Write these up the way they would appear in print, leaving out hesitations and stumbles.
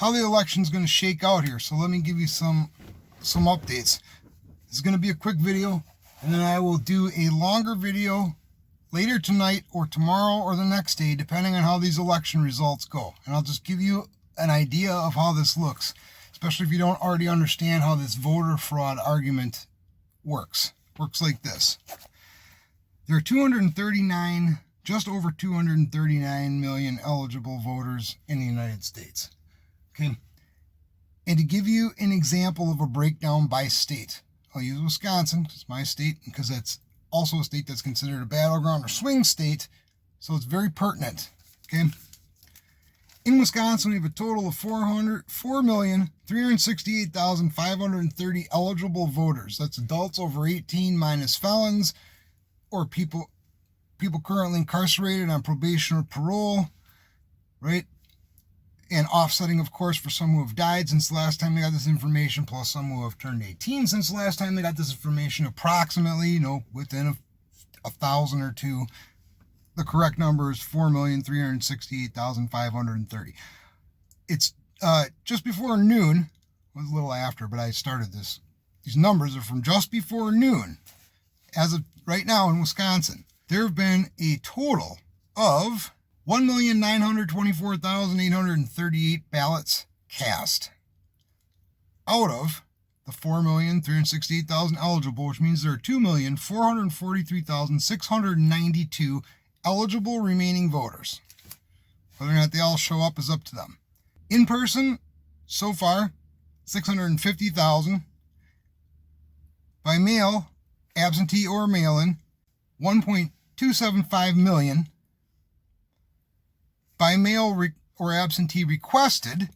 how the election's going to shake out here. So let me give you some updates. This is going to be a quick video, and then I will do a longer video later tonight or tomorrow or the next day, depending on how these election results go. And I'll just give you an idea of how this looks, especially if you don't already understand how this voter fraud argument works. Works like this. There are just over 239 million eligible voters in the United States. Okay. And to give you an example of a breakdown by state, I'll use Wisconsin, it's my state, because that's also a state that's considered a battleground or swing state, so it's very pertinent. Okay. In Wisconsin, we have a total of 4,368,530 eligible voters. That's adults over 18 minus felons or people currently incarcerated on probation or parole, right? And offsetting, of course, for some who have died since the last time they got this information, plus some who have turned 18 since the last time they got this information, approximately, within a 1,000 or two. The correct number is 4,368,530. It's just before noon. It was a little after, but I started this. These numbers are from just before noon. As of right now in Wisconsin, there have been a total of 1,924,838 ballots cast out of the 4,368,000 eligible, which means there are 2,443,692 eligible remaining voters. Whether or not they all show up is up to them. In person, so far, 650,000. By mail, absentee or mail-in, 1.275 million. By mail or absentee requested,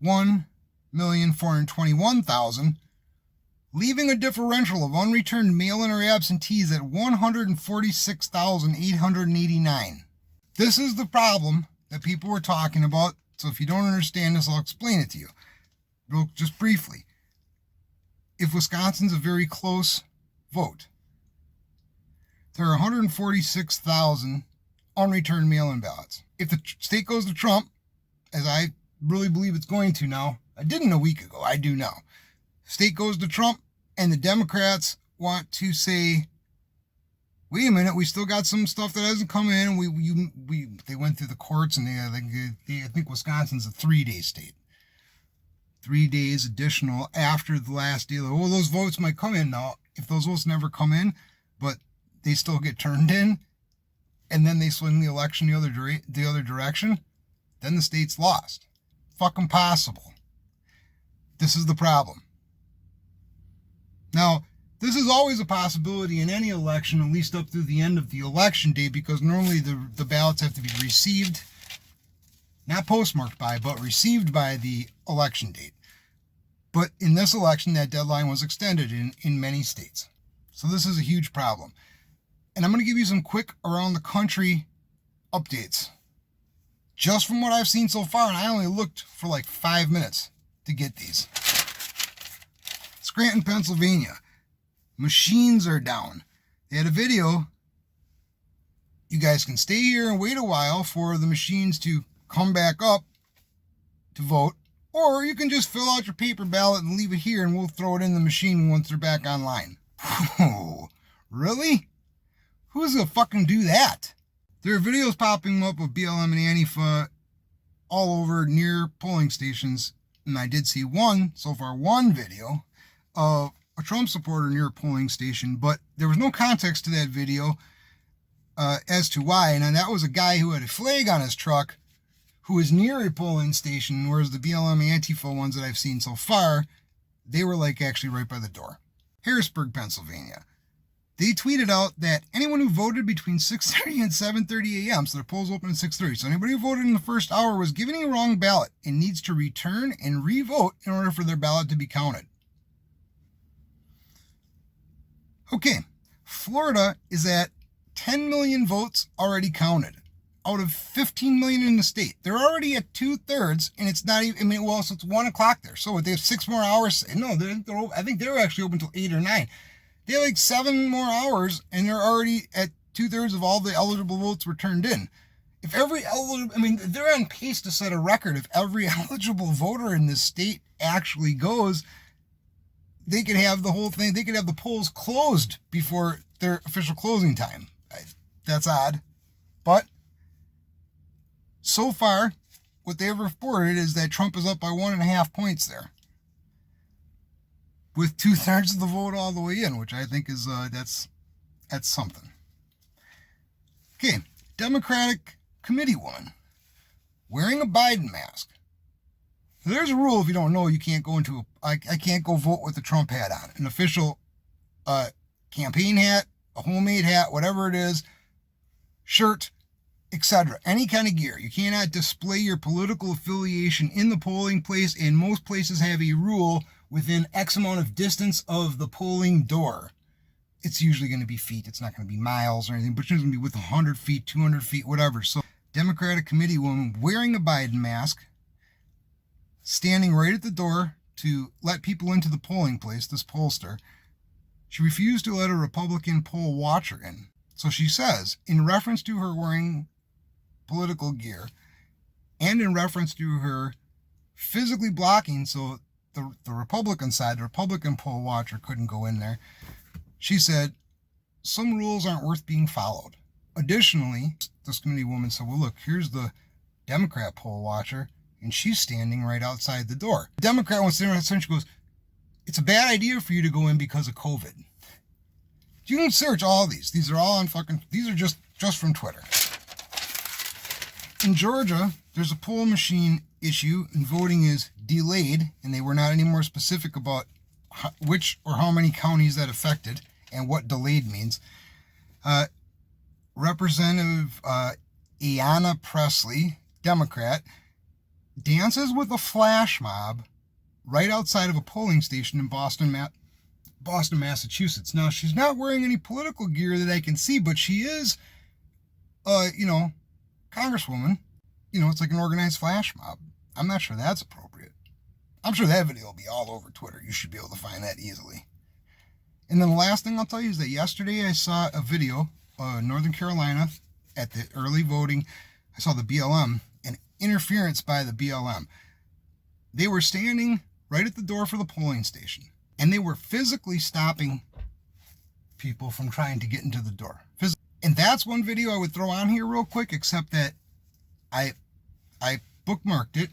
1,421,000, leaving a differential of unreturned mail-in or absentees at 146,889. This is the problem that people were talking about. So if you don't understand this, I'll explain it to you. Just briefly. If Wisconsin's a very close vote, there are 146,000 unreturned mail-in ballots. If the state goes to Trump, as I really believe it's going to now, I didn't a week ago, I do now. State goes to Trump, and the Democrats want to say, wait a minute, we still got some stuff that hasn't come in. They went through the courts, and I think Wisconsin's a 3-day state. 3 days additional after the last day. Oh, those votes might come in now. If those votes never come in, but they still get turned in, and then they swing the election the other direction, then the state's lost. Fucking possible. This is the problem. Now, this is always a possibility in any election, at least up through the end of the election day, because normally the ballots have to be received, not postmarked by, but received by the election date. But in this election, that deadline was extended in many states. So this is a huge problem. And I'm going to give you some quick around the country updates. Just from what I've seen so far, and I only looked for like 5 minutes to get these. Scranton, Pennsylvania. Machines are down. They had a video. You guys can stay here and wait a while for the machines to come back up to vote. Or you can just fill out your paper ballot and leave it here, and we'll throw it in the machine once they're back online. Oh, really? Who's gonna fucking do that? There are videos popping up of BLM and Antifa all over near polling stations. And I did see one video of a Trump supporter near a polling station, but there was no context to that video as to why. And that was a guy who had a flag on his truck who was near a polling station, whereas the BLM Antifa ones that I've seen so far, they were like actually right by the door. Harrisburg, Pennsylvania. They tweeted out that anyone who voted between 6:30 and 7:30 a.m., so their polls open at 6:30, so anybody who voted in the first hour was given a wrong ballot and needs to return and re-vote in order for their ballot to be counted. Okay, Florida is at 10 million votes already counted out of 15 million in the state. They're already at 2/3, and it's not even, so it's 1 o'clock there. So they have 6 more hours. No, I think they're actually open until 8 or 9. They have like 7 more hours, and they're already at 2/3 of all the eligible votes were turned in. If every eligible, I mean, they're on pace to set a record. If every eligible voter in this state actually goes, they could have the whole thing, they could have the polls closed before their official closing time. That's odd. But so far, what they've reported is that Trump is up by 1.5 points there, with 2/3 of the vote all the way in, which I think is, that's something. Okay, Democratic committee woman wearing a Biden mask. So there's a rule, if you don't know, you can't go into I can't go vote with the Trump hat on. An official campaign hat, a homemade hat, whatever it is, shirt, etc. Any kind of gear. You cannot display your political affiliation in the polling place, and most places have a rule within X amount of distance of the polling door. It's usually going to be feet. It's not going to be miles or anything, but it's going to be with 100 feet, 200 feet, whatever. So Democratic committee woman wearing a Biden mask, standing right at the door to let people into the polling place, this pollster. She refused to let a Republican poll watcher in. So she says, in reference to her wearing political gear and in reference to her physically blocking so the Republican side, the Republican poll watcher couldn't go in there, she said, some rules aren't worth being followed. Additionally, this committee woman said, well, look, here's the Democrat poll watcher, and she's standing right outside the door. The Democrat wants to interrupt, and she goes, it's a bad idea for you to go in because of COVID. You can search all these. These are all on these are just from Twitter. In Georgia, there's a poll machine issue, and voting is delayed, and they were not any more specific about which or how many counties that affected and what delayed means. Representative Ayanna Pressley, Democrat, dances with a flash mob right outside of a polling station in Boston, Massachusetts. Now, she's not wearing any political gear that I can see, but she is, Congresswoman. It's like an organized flash mob. I'm not sure that's appropriate. I'm sure that video will be all over Twitter. You should be able to find that easily. And then the last thing I'll tell you is that yesterday I saw a video, Northern Carolina, at the early voting. I saw the BLM and interference by the BLM. They were standing right at the door for the polling station, and they were physically stopping people from trying to get into the door. And that's one video I would throw on here real quick, except that I bookmarked it,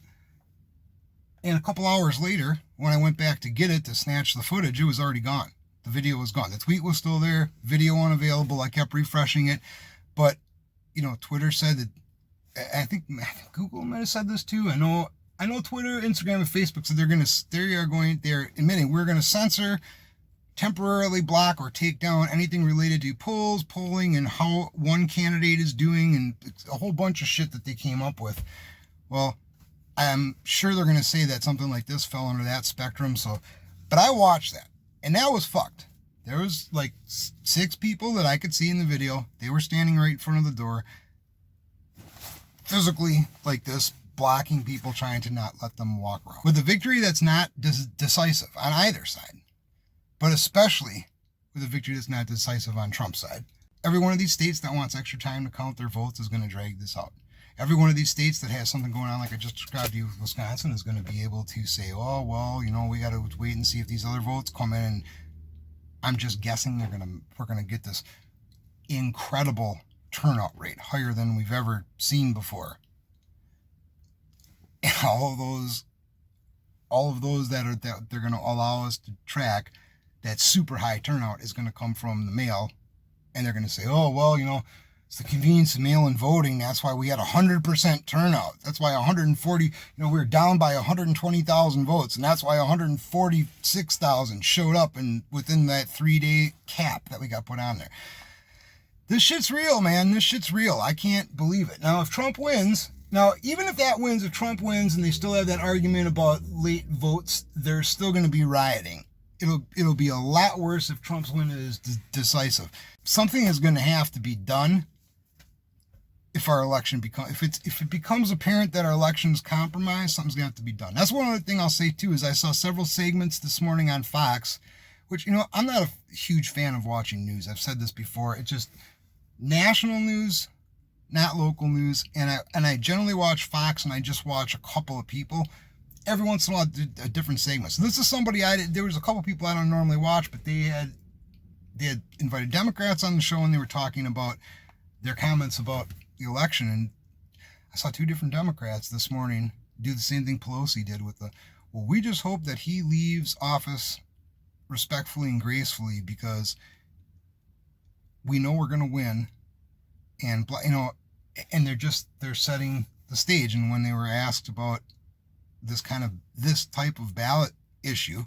and a couple hours later, when I went back to get it to snatch the footage, it was already gone. The video was gone. The tweet was still there, video unavailable. I kept refreshing it, but Twitter said that. I think Google might have said this too. I know Twitter, Instagram, and Facebook said they're admitting we're going to censor, temporarily block, or take down anything related to polls, polling, and how one candidate is doing, and a whole bunch of shit that they came up with. Well, I'm sure they're going to say that something like this fell under that spectrum. But I watched that, and that was fucked. There was like 6 people that I could see in the video. They were standing right in front of the door, physically like this, blocking people, trying to not let them walk around. With a victory that's not decisive on either side, but especially with a victory that's not decisive on Trump's side. Every one of these states that wants extra time to count their votes is going to drag this out. Every one of these states that has something going on, like I just described to you with Wisconsin, is going to be able to say, oh, well, we got to wait and see if these other votes come in. And I'm just guessing we're going to get this incredible turnout rate, higher than we've ever seen before. And all of those that they're going to allow us to track, that super high turnout is going to come from the mail, and they're going to say, oh, well, it's the convenience of mail-in voting. That's why we had 100% turnout. That's why 140, we were down by 120,000 votes, and that's why 146,000 showed up within that 3-day cap that we got put on there. This shit's real, man. This shit's real. I can't believe it. Now, if Trump wins, even if Trump wins and they still have that argument about late votes, there's still going to be rioting. It'll be a lot worse if Trump's win is decisive. Something is going to have to be done if our election if it becomes apparent that our election is compromised. Something's going to have to be done. That's one other thing I'll say too, is I saw several segments this morning on Fox, which, I'm not a huge fan of watching news. I've said this before. It's just national news, not local news, and I generally watch Fox, and I just watch a couple of people. Every once in a while, a different segment. So this is somebody there was a couple of people I don't normally watch, but they had invited Democrats on the show, and they were talking about their comments about the election. And I saw two different Democrats this morning do the same thing Pelosi did with well, we just hope that he leaves office respectfully and gracefully because we know we're going to win. And, and they're setting the stage. And when they were asked about this type of ballot issue,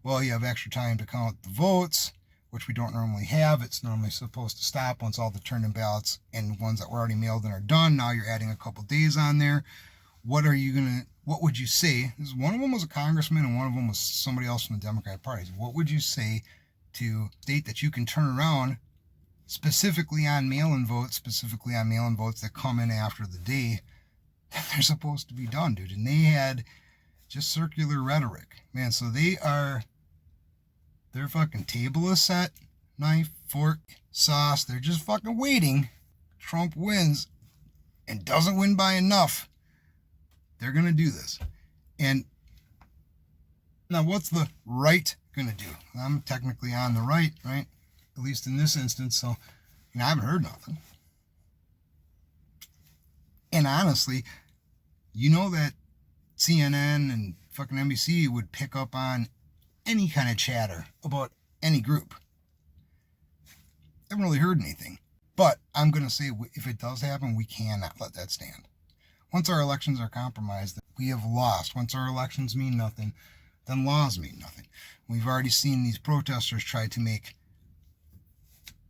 well, you have extra time to count the votes, which we don't normally have. It's normally supposed to stop once all the turned-in ballots and ones that were already mailed in are done. Now you're adding a couple days on there. What would you say? One of them was a congressman and one of them was somebody else from the Democratic Party. What would you say to state that you can turn around specifically on mail-in votes that come in after the day that they're supposed to be done, dude? And they had just circular rhetoric, man. So their fucking table is set, knife, fork, sauce. They're just fucking waiting. Trump wins and doesn't win by enough. They're going to do this. And now what's the right going to do? I'm technically on the right? At least in this instance. So, I haven't heard nothing. And honestly, that CNN and fucking NBC would pick up on any kind of chatter about any group. I haven't really heard anything. But I'm going to say, if it does happen, we cannot let that stand. Once our elections are compromised, we have lost. Once our elections mean nothing, then laws mean nothing. We've already seen these protesters try to make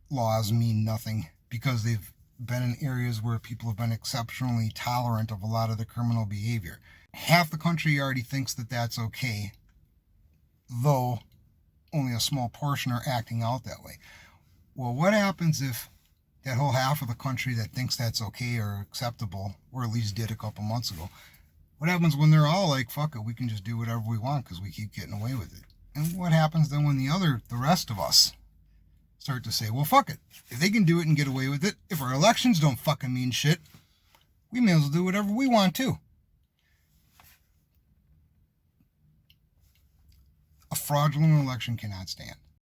laws mean nothing because they've been in areas where people have been exceptionally tolerant of a lot of the criminal behavior. Half the country already thinks that that's okay, though only a small portion are acting out that way. Well, what happens if that whole half of the country that thinks that's okay or acceptable, or at least did a couple months ago, what happens when they're all like, fuck it, we can just do whatever we want because we keep getting away with it? And what happens then when the rest of us start to say, well, fuck it. If they can do it and get away with it, if our elections don't fucking mean shit, we may as well do whatever we want to. A fraudulent election cannot stand.